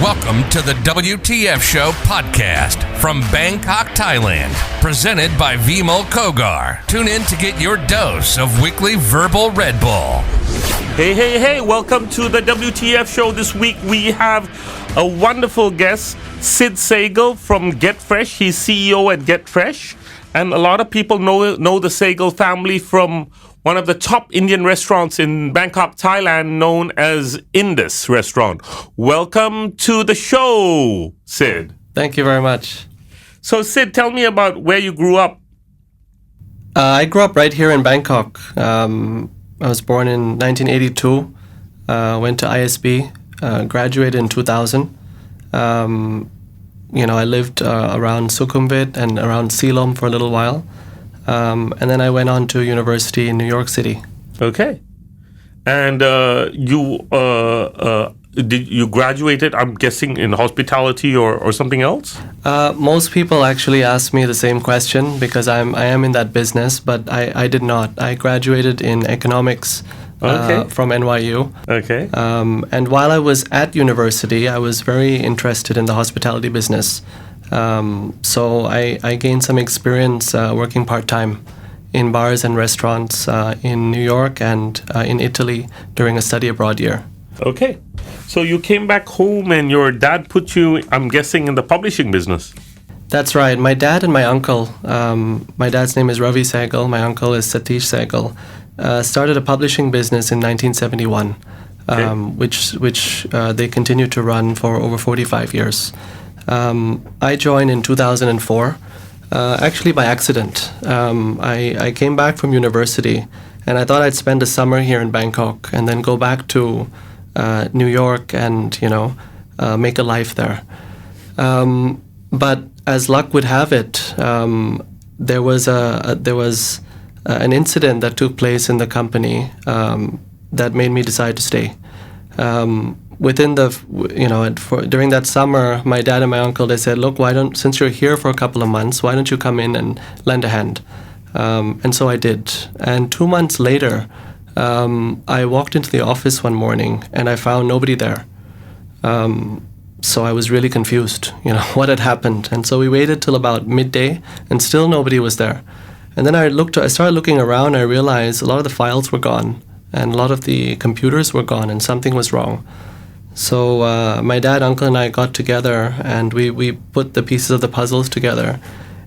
Welcome to the Wtf Show podcast from Bangkok, Thailand, presented by Vimol Kogar. Tune in to get your dose of weekly verbal Red Bull. Hey, welcome to the WTF Show. This week we have a wonderful guest, Sid Sehgal from Get Fresh. He's CEO at Get Fresh. And a lot of people know the Segal family from one of the top Indian restaurants in Bangkok, Thailand, known as Indus restaurant. Welcome to the show, Sid. Thank you very much. So, Sid, tell me about where you grew up. I grew up right here in Bangkok. I was born in 1982, went to ISB, graduated in 2000. I lived around Sukhumvit and around Silom for a little while. And then I went on to university in New York City. Okay. And you graduated, I'm guessing, in hospitality or something else? Most people actually ask me the same question because I am in that business, but I did not. I graduated in economics from NYU. Okay. And while I was at university, I was very interested in the hospitality business. So I gained some experience working part-time in bars and restaurants in New York and in Italy during a study abroad year. Okay. So you came back home and your dad put you, I'm guessing, in the publishing business. That's right. My dad and my uncle, my dad's name is Ravi Sehgal, my uncle is Satish Sehgal, started a publishing business in 1971, which they continued to run for over 45 years. I joined in 2004, actually by accident. I came back from university and I thought I'd spend a summer here in Bangkok and then go back to New York and, make a life there. But as luck would have it, there was an incident that took place in the company that made me decide to stay. During that summer, my dad and my uncle, they said, look, since you're here for a couple of months, why don't you come in and lend a hand? And so I did. And 2 months later, I walked into the office one morning and I found nobody there. So I was really confused, what had happened. And so we waited till about midday and still nobody was there. And then I started looking around, I realized a lot of the files were gone and a lot of the computers were gone and something was wrong. So my dad, uncle, and I got together and we put the pieces of the puzzles together.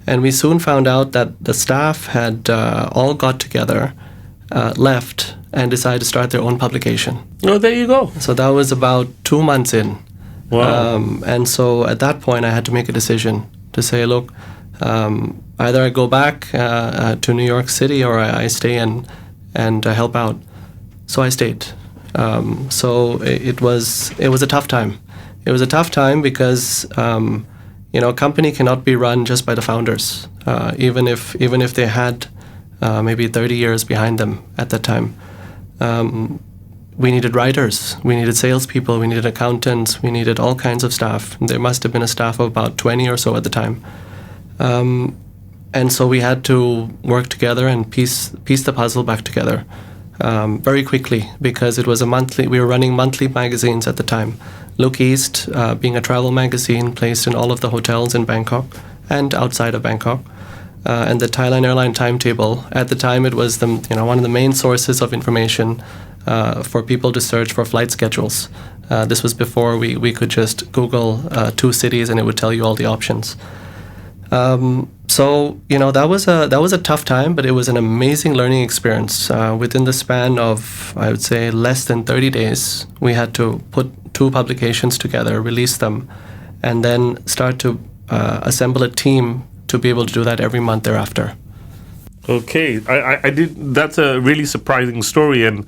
And we soon found out that the staff had all got together, left, and decided to start their own publication. Oh, there you go. So that was about 2 months in. Wow. And so at that point, I had to make a decision to say, look, either I go back to New York City or I stay and help out. So I stayed. So it was a tough time. It was a tough time because a company cannot be run just by the founders, even if they had maybe 30 years behind them at that time. We needed writers, we needed salespeople, we needed accountants, we needed all kinds of staff. There must have been a staff of about 20 or so at the time. And so we had to work together and piece the puzzle back together. Very quickly, because we were running monthly magazines at the time. Look East, being a travel magazine placed in all of the hotels in Bangkok and outside of Bangkok. And the Thailand Airline Timetable, at the time it was one of the main sources of information for people to search for flight schedules. This was before we could just Google 2 cities and it would tell you all the options. So that was a tough time, but it was an amazing learning experience. Within the span of, I would say, less than 30 days, we had to put 2 publications together, release them, and then start to assemble a team to be able to do that every month thereafter. Okay, I did. That's a really surprising story, and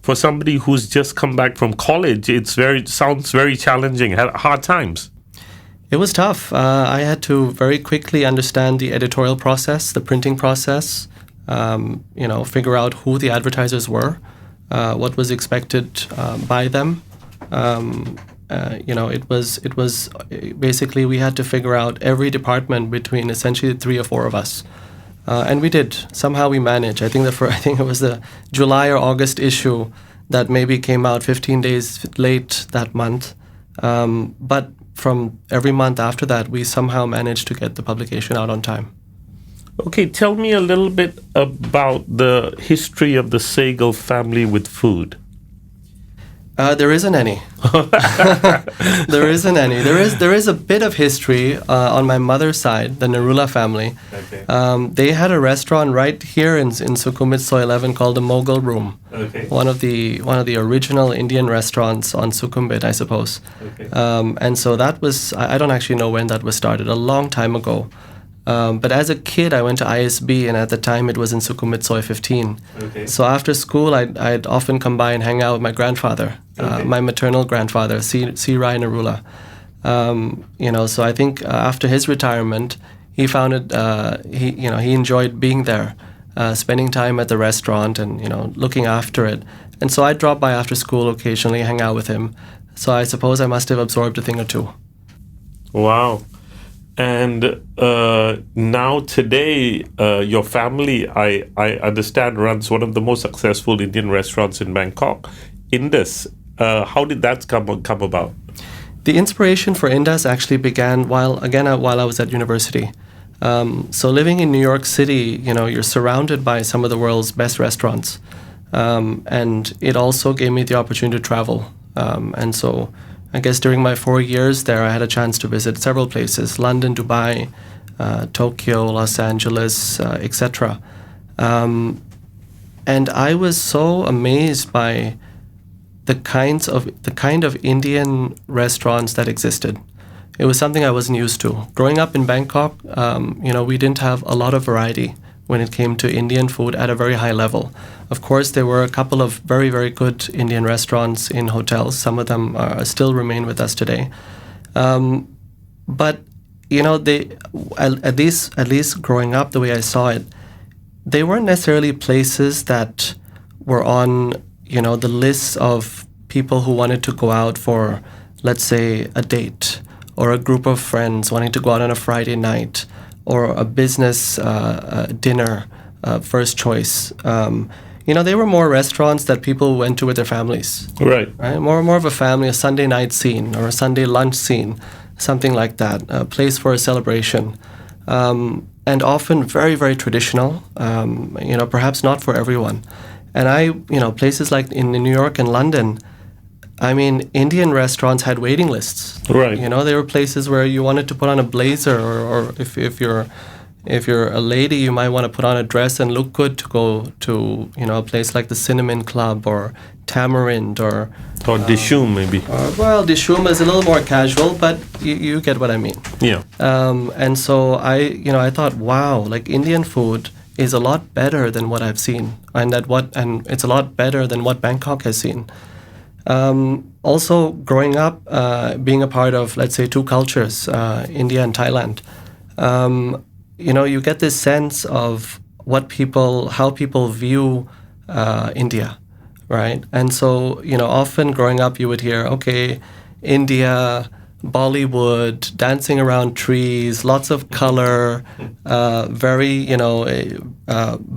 for somebody who's just come back from college, sounds very challenging. Had hard times. It was tough. I had to very quickly understand the editorial process, the printing process. Figure out who the advertisers were, what was expected by them. It was basically we had to figure out every department between essentially 3 or 4 of us. And we did. Somehow we managed. I think it was the July or August issue that maybe came out 15 days late that month. But from every month after that, we somehow managed to get the publication out on time. Okay, tell me a little bit about the history of the Segal family with food. There isn't any. There isn't any. There is a bit of history on my mother's side, the Narula family. Okay. They had a restaurant right here in Sukhumvit Soy 11 called the Moghul Room. Okay. One of the original Indian restaurants on Sukhumvit, I suppose. Okay. And so that was, I don't actually know when that was started, a long time ago. But as a kid, I went to ISB, and at the time it was in Sukhumvit Soy 15. Okay. So after school, I'd often come by and hang out with my grandfather, my maternal grandfather, C. Rai Narula. So I think after his retirement, he found it, he enjoyed being there, spending time at the restaurant and, looking after it. And so I'd drop by after school occasionally, hang out with him. So I suppose I must have absorbed a thing or two. Wow. And now today, your family, I understand, runs one of the most successful Indian restaurants in Bangkok, Indus. How did that come about? The inspiration for Indus actually began while I was at university. So living in New York City, you're surrounded by some of the world's best restaurants. And it also gave me the opportunity to travel. And so I guess during my 4 years there, I had a chance to visit several places: London, Dubai, Tokyo, Los Angeles, etc. And I was so amazed by the kind of Indian restaurants that existed. It was something I wasn't used to. Growing up in Bangkok, we didn't have a lot of variety when it came to Indian food at a very high level. Of course, there were a couple of very, very good Indian restaurants in hotels. Some of them still remain with us today. But they, at least growing up, the way I saw it, they weren't necessarily places that were on the lists of people who wanted to go out for, let's say, a date, or a group of friends wanting to go out on a Friday night, or a business dinner, first choice. They were more restaurants that people went to with their families. Right. More of a family, a Sunday night scene or a Sunday lunch scene, something like that, a place for a celebration. And often very, very traditional, perhaps not for everyone. And places like in New York and London, Indian restaurants had waiting lists. Right. There were places where you wanted to put on a blazer, or if you're a lady, you might want to put on a dress and look good to go to a place like the Cinnamon Club or Tamarind or Dishoom maybe. Dishoom is a little more casual, but you get what I mean. Yeah. And so I thought, wow, like Indian food is a lot better than what I've seen, and it's a lot better than what Bangkok has seen. Also, growing up, being a part of, let's say, two cultures, India and Thailand, you get this sense of how people view India, right? And so, often growing up, you would hear, okay, India, Bollywood, dancing around trees, lots of color, very,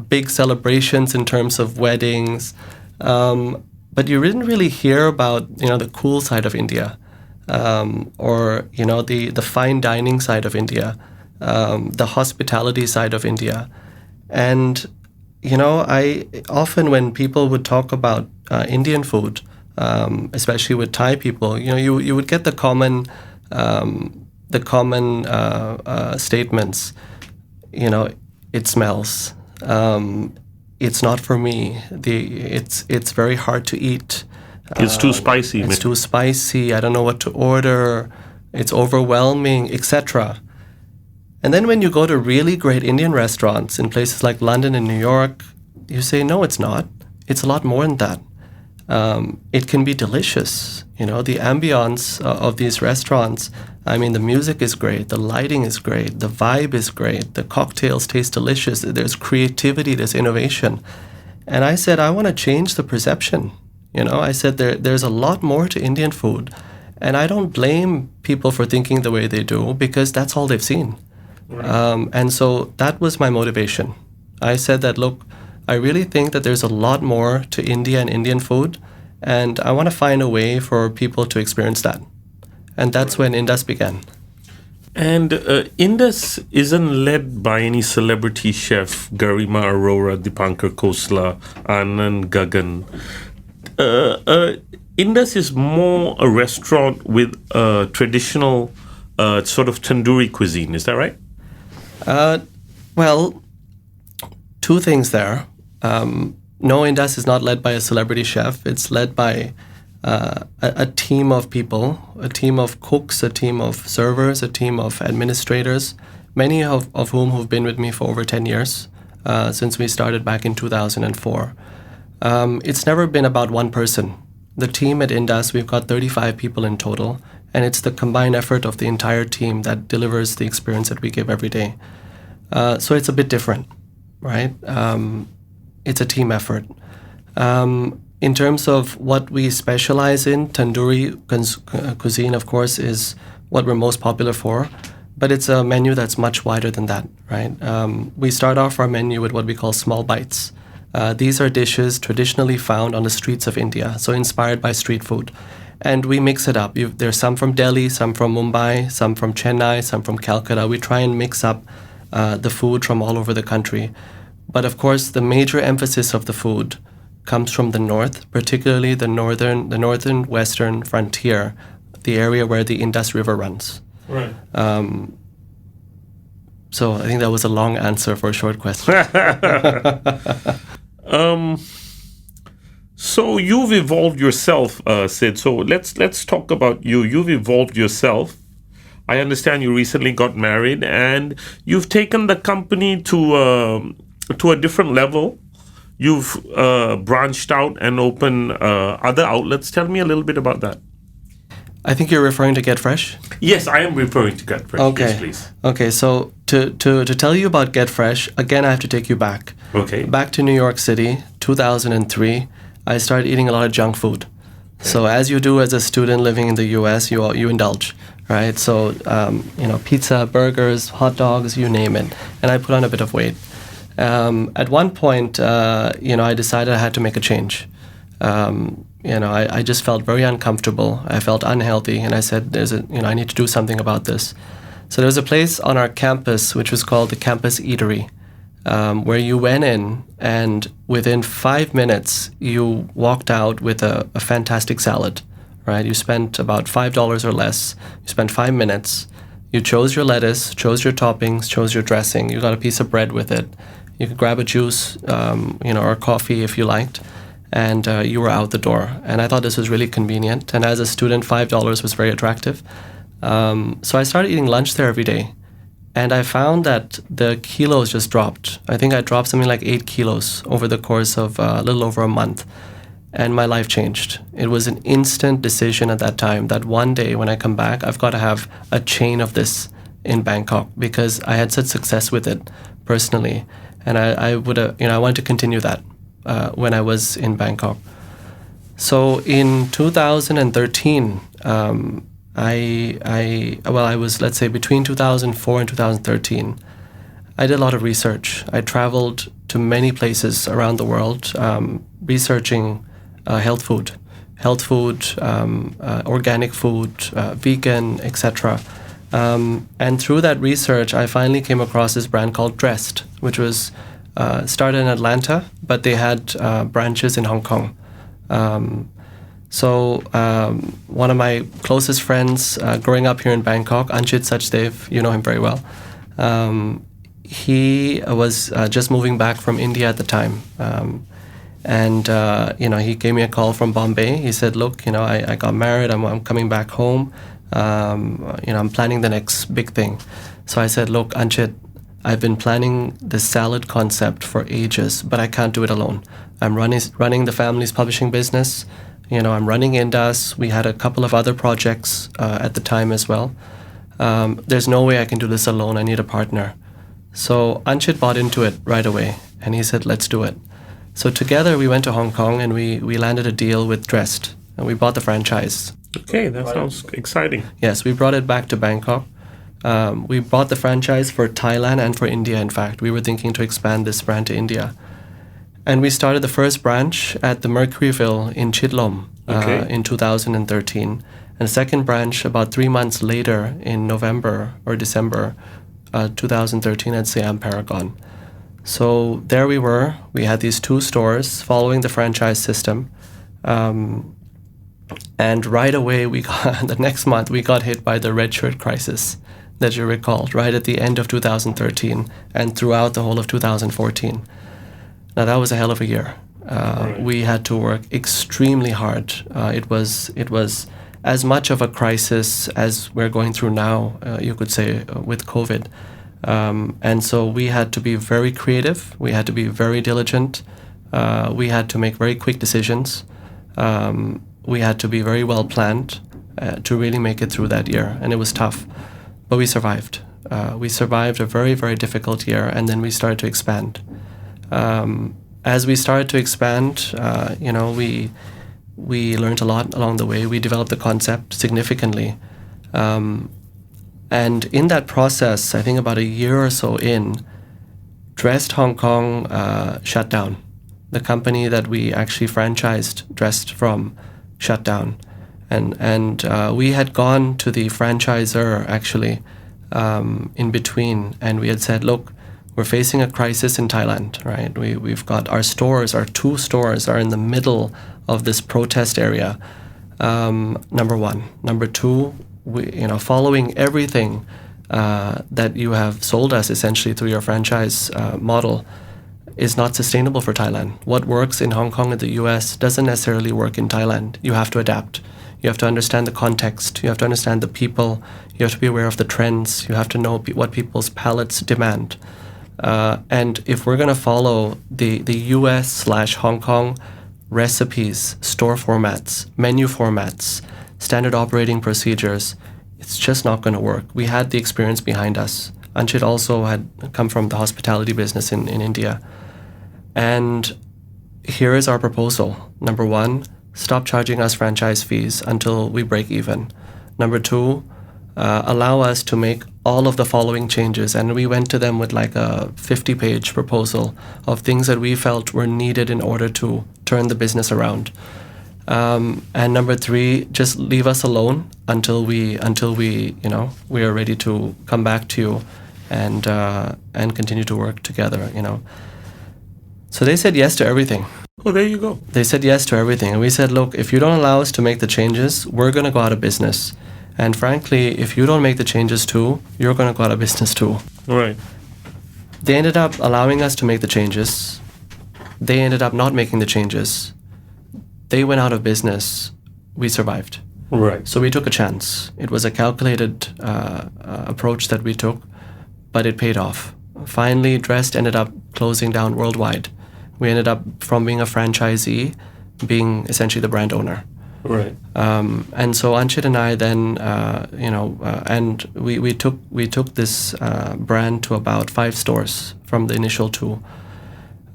big celebrations in terms of weddings. But you didn't really hear about, the cool side of India, or, the fine dining side of India, the hospitality side of India. And, I often, when people would talk about Indian food, especially with Thai people, you would get the common statements. It smells. It's not for me. It's very hard to eat. It's too spicy. It's too spicy. I don't know what to order. It's overwhelming, etc. And then when you go to really great Indian restaurants in places like London and New York, you say, no, it's not. It's a lot more than that. It can be delicious. The ambience of these restaurants, the music is great, the lighting is great, the vibe is great, the cocktails taste delicious, there's creativity, there's innovation. And I said, I want to change the perception. I said, there's a lot more to Indian food. And I don't blame people for thinking the way they do, because that's all they've seen. Right. And so that was my motivation. I said that, look, I really think that there's a lot more to India and Indian food, and I want to find a way for people to experience that. And that's when Indus began. And Indus isn't led by any celebrity chef, Garima Arora, Dipankar Khosla, Anand Gagan. Indus is more a restaurant with traditional sort of tandoori cuisine. Is that right? Well, two things there. No, Indus is not led by a celebrity chef. It's led by a team of people, a team of cooks, a team of servers, a team of administrators, many of whom have been with me for over 10 years, since we started back in 2004. It's never been about one person. The team at Indus, we've got 35 people in total, and it's the combined effort of the entire team that delivers the experience that we give every day. So it's a bit different, right? It's a team effort. In terms of what we specialize in, tandoori cuisine, of course, is what we're most popular for, but it's a menu that's much wider than that, right? We start off our menu with what we call small bites. These are dishes traditionally found on the streets of India, so inspired by street food. And we mix it up. There's some from Delhi, some from Mumbai, some from Chennai, some from Calcutta. We try and mix up the food from all over the country. But of course, the major emphasis of the food comes from the north, particularly the northern western frontier, the area where the Indus River runs. Right. So I think that was a long answer for a short question. So you've evolved yourself, Sid. So let's talk about you. You've evolved yourself. I understand you recently got married, and you've taken the company to a different level. You've branched out and opened other outlets. Tell me a little bit about that. I think you're referring to Get Fresh? Yes, I am referring to Get Fresh. Okay. Yes, please. Okay, so to tell you about Get Fresh, again, I have to take you back. Okay. Back to New York City, 2003, I started eating a lot of junk food. So as you do as a student living in the U.S., you indulge, right? So, pizza, burgers, hot dogs, you name it. And I put on a bit of weight. At one point, I decided I had to make a change. I just felt very uncomfortable. I felt unhealthy, and I said, I need to do something about this. So there was a place on our campus which was called the Campus Eatery, where you went in, and within 5 minutes, you walked out with a fantastic salad, right? You spent about $5 or less. You spent 5 minutes. You chose your lettuce, chose your toppings, chose your dressing. You got a piece of bread with it. You could grab a juice, or coffee if you liked, and you were out the door. And I thought this was really convenient. And as a student, $5 was very attractive. So I started eating lunch there every day. And I found that the kilos just dropped. I think I dropped something like 8 kilos over the course of a little over a month. And my life changed. It was an instant decision at that time that one day when I come back, I've got to have a chain of this in Bangkok, because I had such success with it personally. And I wanted to continue that when I was in Bangkok. So in 2013, I was, let's say, between 2004 and 2013, I did a lot of research. I traveled to many places around the world, researching health food, organic food, vegan, etc. And through that research, I finally came across this brand called Dressed, which was started in Atlanta, but they had branches in Hong Kong. So one of my closest friends growing up here in Bangkok, Anchit Sachdev, you know him very well. He was just moving back from India at the time. He gave me a call from Bombay. He said, look, I got married. I'm coming back home. I'm planning the next big thing. So I said, look, Anchit, I've been planning the salad concept for ages, but I can't do it alone. I'm running the family's publishing business. I'm running Indus. We had a couple of other projects at the time as well. There's no way I can do this alone. I need a partner. So Anchit bought into it right away, and he said, let's do it. So together we went to Hong Kong, and we landed a deal with Dressed, and we bought the franchise. Okay, that sounds exciting. Yes, we brought it back to Bangkok. We bought the franchise for Thailand and for India, in fact. We were thinking to expand this brand to India. And we started the first branch at the Mercuryville in Chitlom in 2013. And the second branch about 3 months later in November or December 2013 at Siam Paragon. So there we were. We had these 2 stores following the franchise system. And right away, the next month, we got hit by the red shirt crisis that you recall, right at the end of 2013 and throughout the whole of 2014. Now, that was a hell of a year. We had to work extremely hard. It was as much of a crisis as we're going through now, you could say, with COVID. And so we had to be very creative. We had to be very diligent. We had to make very quick decisions. We had to be very well planned to really make it through that year. And it was tough, but we survived. We survived a very, very difficult year, and then we started to expand. As we started to expand, we learned a lot along the way. We developed the concept significantly. And in that process, I think about a year or so in, Dressed Hong Kong shut down. The company that we actually franchised Dressed from shut down. And we had gone to the franchisor actually in between, and we had said, look, we're facing a crisis in Thailand, right? We've got our 2 stores are in the middle of this protest area. Number 1. Number 2, following everything that you have sold us essentially through your franchise model is not sustainable for Thailand. What works in Hong Kong and the US doesn't necessarily work in Thailand. You have to adapt. You have to understand the context. You have to understand the people. You have to be aware of the trends. You have to know what people's palates demand. And if we're going to follow the US/Hong Kong recipes, store formats, menu formats, standard operating procedures, it's just not going to work. We had the experience behind us. Anchit also had come from the hospitality business in India. And here is our proposal. Number 1, stop charging us franchise fees until we break even. Number 2, allow us to make all of the following changes. And we went to them with like a 50-page proposal of things that we felt were needed in order to turn the business around. And number 3, just leave us alone until we are ready to come back to you and continue to work together. So they said yes to everything. Oh, there you go. They said yes to everything. And we said, look, if you don't allow us to make the changes, we're going to go out of business. And frankly, if you don't make the changes too, you're going to go out of business too. Right. They ended up allowing us to make the changes. They ended up not making the changes. They went out of business. We survived. Right. So we took a chance. It was a calculated approach that we took, but it paid off. Finally, Dressed ended up closing down worldwide. We ended up, from being a franchisee, being essentially the brand owner. Right. And so Anchit and I then, and we took this brand to about 5 stores from the initial 2.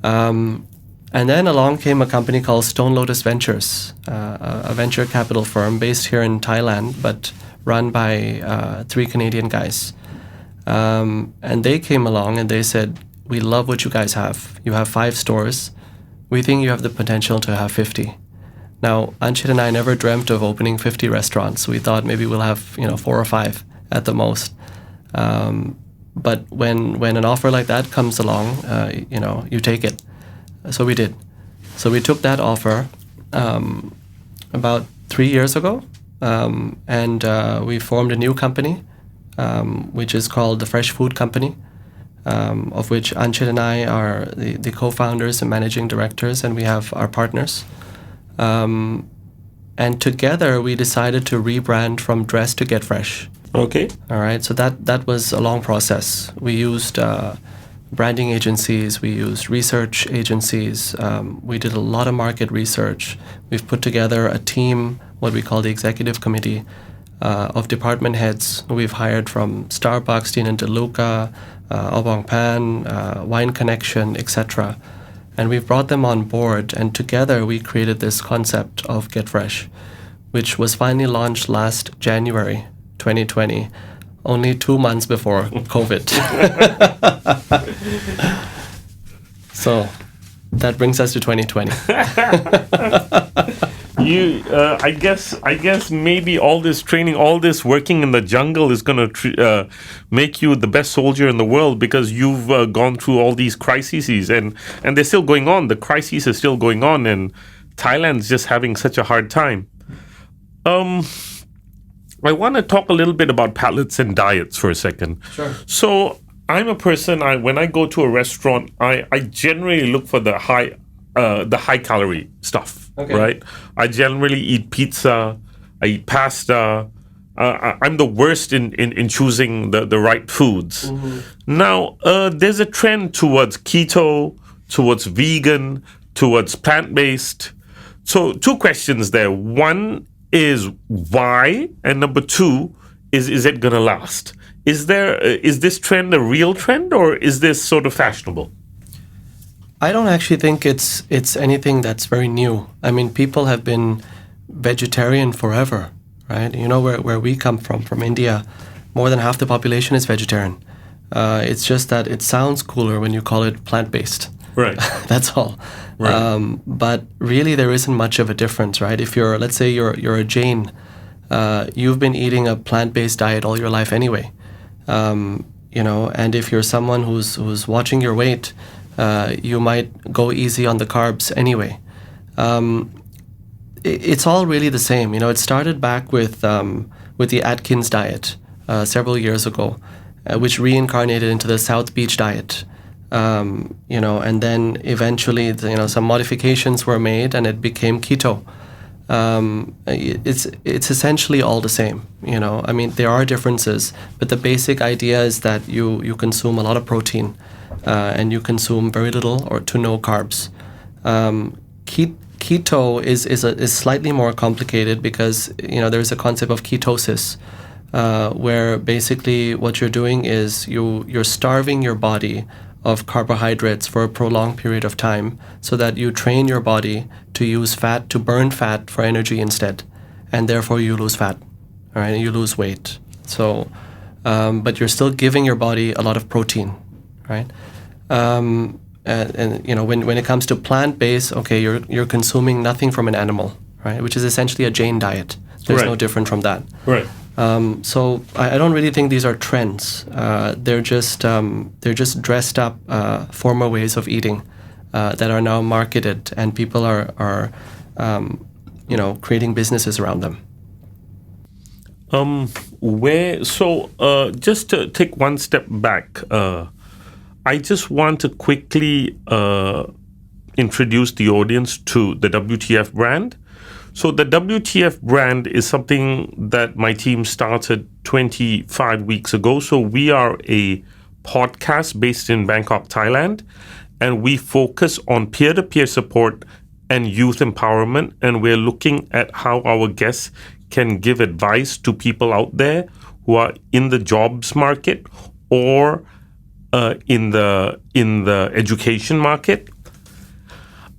And then along came a company called Stone Lotus Ventures, a venture capital firm based here in Thailand, but run by 3 Canadian guys. And they came along and they said, we love what you guys have. You have 5 stores. We think you have the potential to have 50. Now, Anchit and I never dreamt of opening 50 restaurants. We thought maybe we'll have 4 or 5 at the most. But when an offer like that comes along, you take it. So we did. So we took that offer about 3 years ago, and we formed a new company, which is called the Fresh Food Company, of which Anchit and I are the co-founders and managing directors, and we have our partners. And together we decided to rebrand from Dress to Get Fresh. Okay. All right. So that was a long process. We used branding agencies. We used research agencies. We did a lot of market research. We've put together a team, what we call the executive committee, of department heads who we've hired from Starbucks, Dean & DeLuca, Obong Pan, Wine Connection, etc. And we've brought them on board, and together we created this concept of Get Fresh, which was finally launched last January 2020, only 2 months before COVID. So that brings us to 2020. I guess maybe all this training, all this working in the jungle is going to make you the best soldier in the world, because you've gone through all these crises, and they're still going on. The crises are still going on, and Thailand's just having such a hard time. I want to talk a little bit about palates and diets for a second. Sure. So I'm a person, when I go to a restaurant, I generally look for the high calorie stuff, Okay. right? I generally eat pizza, I eat pasta. I'm the worst in choosing the right foods. Now, there's a trend towards keto, towards vegan, towards plant-based. So 2 questions there. One is why, and number 2 is it gonna last? Is this trend a real trend, or is this sort of fashionable? I don't actually think it's anything that's very new. I mean, people have been vegetarian forever, right? You know, where we come from India, more than half the population is vegetarian. It's just that it sounds cooler when you call it plant-based. Right. That's all. Right. But really, there isn't much of a difference, right? If let's say you're a Jain, you've been eating a plant-based diet all your life anyway. And if you're someone who's watching your weight, you might go easy on the carbs anyway. It's all really the same. It started back with the Atkins diet several years ago, which reincarnated into the South Beach diet. And then eventually, some modifications were made, and it became keto. It's essentially all the same. I mean, there are differences, but the basic idea is that you consume a lot of protein, and you consume very little or to no carbs. Keto is slightly more complicated because there's a concept of ketosis, where basically what you're doing is you're starving your body of carbohydrates for a prolonged period of time, so that you train your body to burn fat for energy instead, and therefore you lose fat, all right, and you lose weight. So, but you're still giving your body a lot of protein, right? And when it comes to plant-based, okay, you're consuming nothing from an animal, right, which is essentially a Jain diet. There's no different from that. Right. So I don't really think these are trends. They're just dressed up former ways of eating that are now marketed, and people are creating businesses around them. Just to take one step back, I just want to quickly introduce the audience to the WTF brand. So the WTF brand is something that my team started 25 weeks ago. So we are a podcast based in Bangkok, Thailand, and we focus on peer-to-peer support and youth empowerment. And we're looking at how our guests can give advice to people out there who are in the jobs market or in the education market.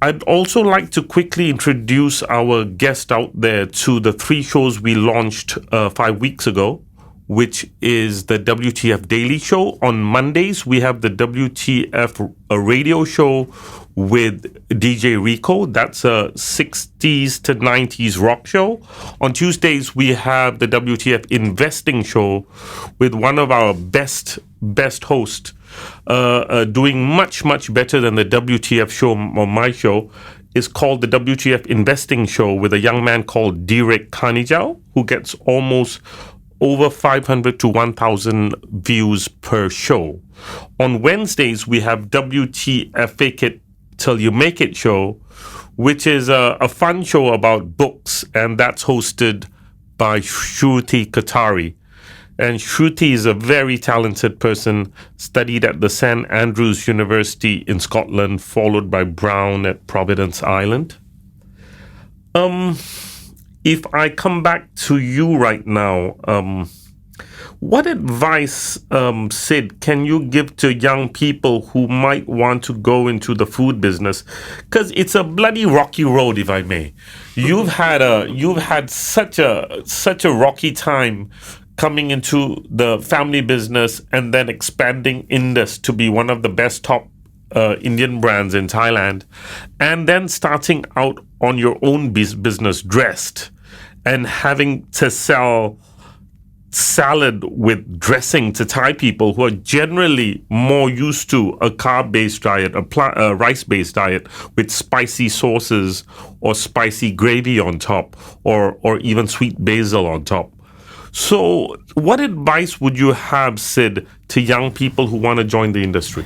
I'd also like to quickly introduce our guest out there to the 3 shows we launched 5 weeks ago, which is the WTF Daily Show. On Mondays, we have the WTF Radio Show with DJ Rico. That's a 60s to 90s rock show. On Tuesdays, we have the WTF Investing Show with one of our best hosts, doing much better than the WTF show or my show. Is called the WTF Investing Show with a young man called Direk Kanijau, who gets almost over 500 to 1,000 views per show. On Wednesdays, we have WTF Fake It Till You Make It show, which is a fun show about books, and that's hosted by Shruti Katari. And Shruti is a very talented person, studied at the St. Andrews University in Scotland, followed by Brown at Providence Island. If I come back to you right now, what advice, Sid, can you give to young people who might want to go into the food business? Because it's a bloody rocky road, if I may. You've had such a rocky time coming into the family business and then expanding Indus to be one of the best top Indian brands in Thailand, and then starting out on your own business, Dressed, and having to sell salad with dressing to Thai people who are generally more used to a carb-based diet, a rice-based diet with spicy sauces or spicy gravy on top, or even sweet basil on top. So what advice would you have, Sid, to young people who want to join the industry?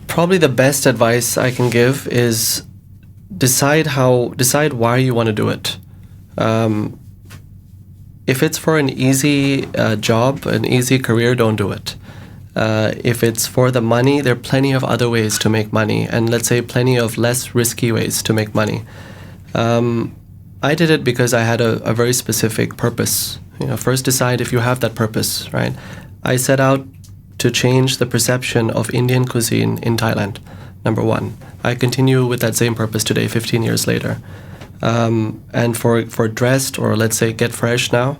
Probably the best advice I can give is decide why you want to do it. If it's for an easy job, an easy career, don't do it. If it's for the money, there are plenty of other ways to make money, and let's say plenty of less risky ways to make money. I did it because I had a very specific purpose. First decide if you have that purpose, right? I set out to change the perception of Indian cuisine in Thailand, number one. I continue with that same purpose today, 15 years later. And for Dressed, or let's say Get Fresh now,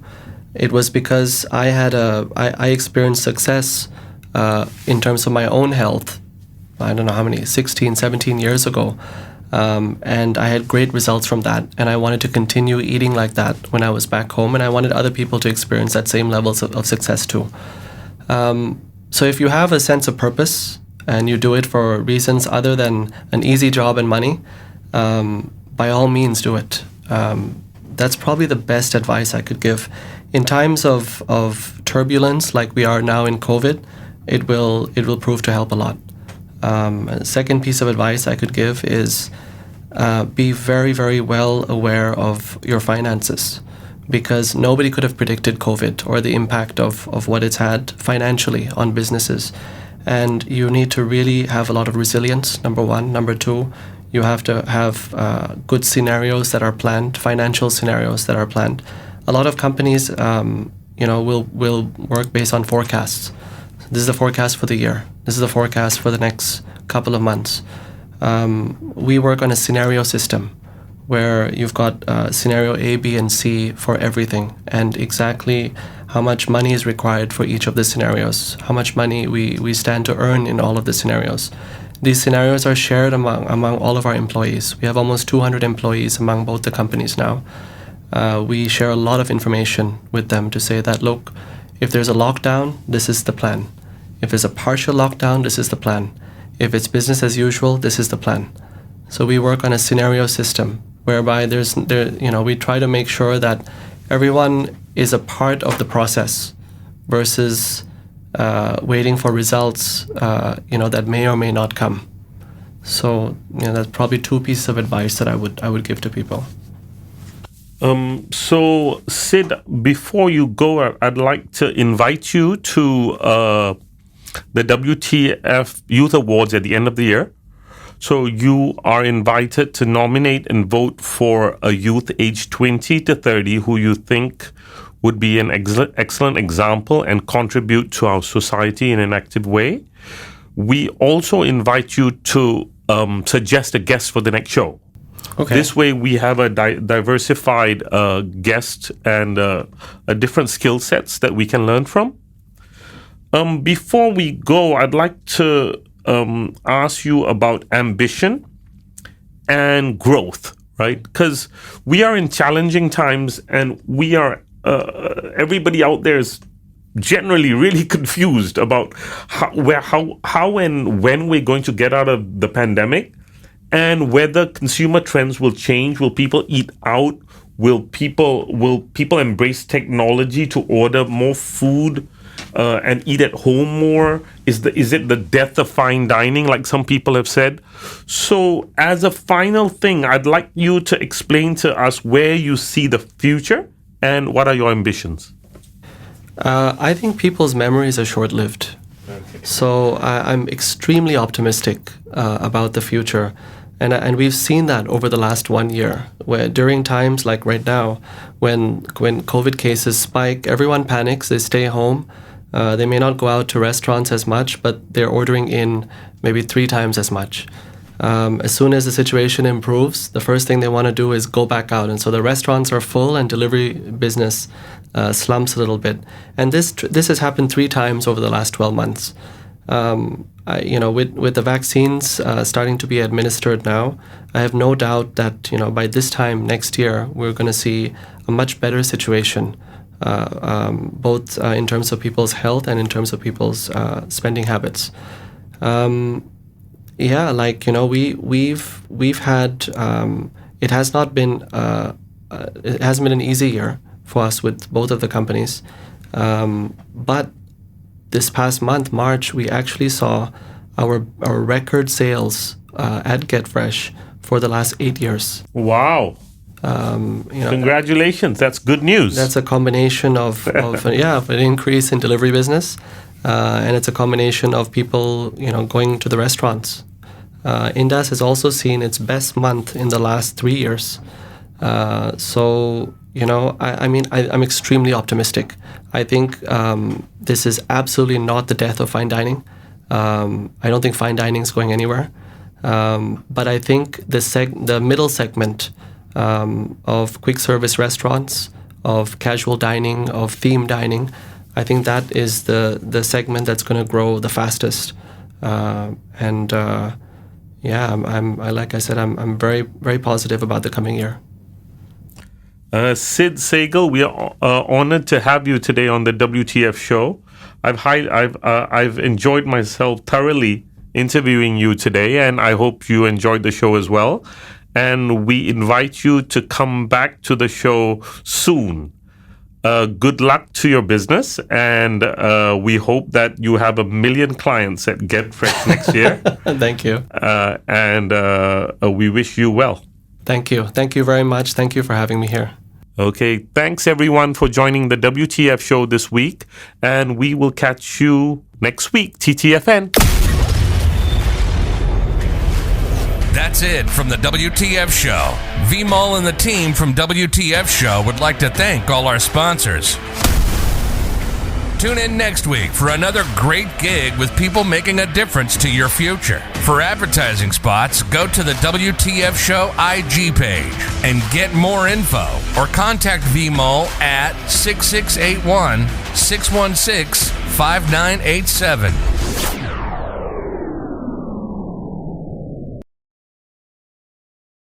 it was because I experienced success in terms of my own health. I don't know how many, 16, 17 years ago. And I had great results from that. And I wanted to continue eating like that when I was back home. And I wanted other people to experience that same levels of success too. So if you have a sense of purpose and you do it for reasons other than an easy job and money, by all means do it. That's probably the best advice I could give. In times of turbulence like we are now in COVID, it will prove to help a lot. A second piece of advice I could give is be very, very well aware of your finances, because nobody could have predicted COVID or the impact of what it's had financially on businesses. And you need to really have a lot of resilience, number one. Number two, you have to have good scenarios that are planned, financial scenarios that are planned. A lot of companies, will work based on forecasts. This is the forecast for the year. This is the forecast for the next couple of months. We work on a scenario system where you've got scenario A, B, and C for everything, and exactly how much money is required for each of the scenarios, how much money we stand to earn in all of the scenarios. These scenarios are shared among all of our employees. We have almost 200 employees among both the companies now. We share a lot of information with them to say that, look, if there's a lockdown, this is the plan. If there's a partial lockdown, this is the plan. If it's business as usual, this is the plan. So we work on a scenario system whereby we try to make sure that everyone is a part of the process versus waiting for results, that may or may not come. So, that's probably two pieces of advice that I would give to people. So, Sid, before you go, I'd like to invite you to the WTF Youth Awards at the end of the year. So you are invited to nominate and vote for a youth aged 20 to 30 who you think would be an excellent example and contribute to our society in an active way. We also invite you to suggest a guest for the next show. Okay. This way we have a diversified guest and different skill sets that we can learn from. Before we go, I'd like to ask you about ambition and growth, right? Because we are in challenging times, and we are everybody out there is generally really confused about how and when we're going to get out of the pandemic, and whether consumer trends will change. Will people eat out? Will people embrace technology to order more food and eat at home more? Is it the death of fine dining, like some people have said? So as a final thing, I'd like you to explain to us where you see the future and what are your ambitions. I think people's memories are short-lived. Okay. So I'm extremely optimistic about the future. And we've seen that over the last 1 year, where during times like right now, when COVID cases spike, everyone panics, they stay home. They may not go out to restaurants as much, but they're ordering in maybe 3 times as much. As soon as the situation improves, the first thing they want to do is go back out. And so the restaurants are full and delivery business slumps a little bit. And this has happened 3 times over the last 12 months. With the vaccines starting to be administered now, I have no doubt that by this time next year we're going to see a much better situation, both in terms of people's health and in terms of people's spending habits. We've had it hasn't been an easy year for us with both of the companies, but this past month, March, we actually saw our record sales at GetFresh for the last 8 years. Wow. Congratulations. That's good news. That's a combination of an increase in delivery business, and it's a combination of people, going to the restaurants. Indus has also seen its best month in the last 3 years. I'm extremely optimistic. I think this is absolutely not the death of fine dining. I don't think fine dining is going anywhere. But I think the middle segment of quick service restaurants, of casual dining, of theme dining, I think that is the segment that's going to grow the fastest. I'm very, very positive about the coming year. Sid Sehgal, we are honored to have you today on the WTF show. I've enjoyed myself thoroughly interviewing you today, and I hope you enjoyed the show as well. And we invite you to come back to the show soon. Good luck to your business, and we hope that you have 1 million clients at GetFresh next year. Thank you. And we wish you well. Thank you. Thank you very much. Thank you for having me here. Okay, thanks everyone for joining the WTF show this week, and we will catch you next week. TTFN. That's it from the WTF show. Vimol and the team from WTF show would like to thank all our sponsors. Tune in next week for another great gig with people making a difference to your future. For advertising spots, go to the WTF Show IG page and get more info, or contact Vimol at 6681-616-5987.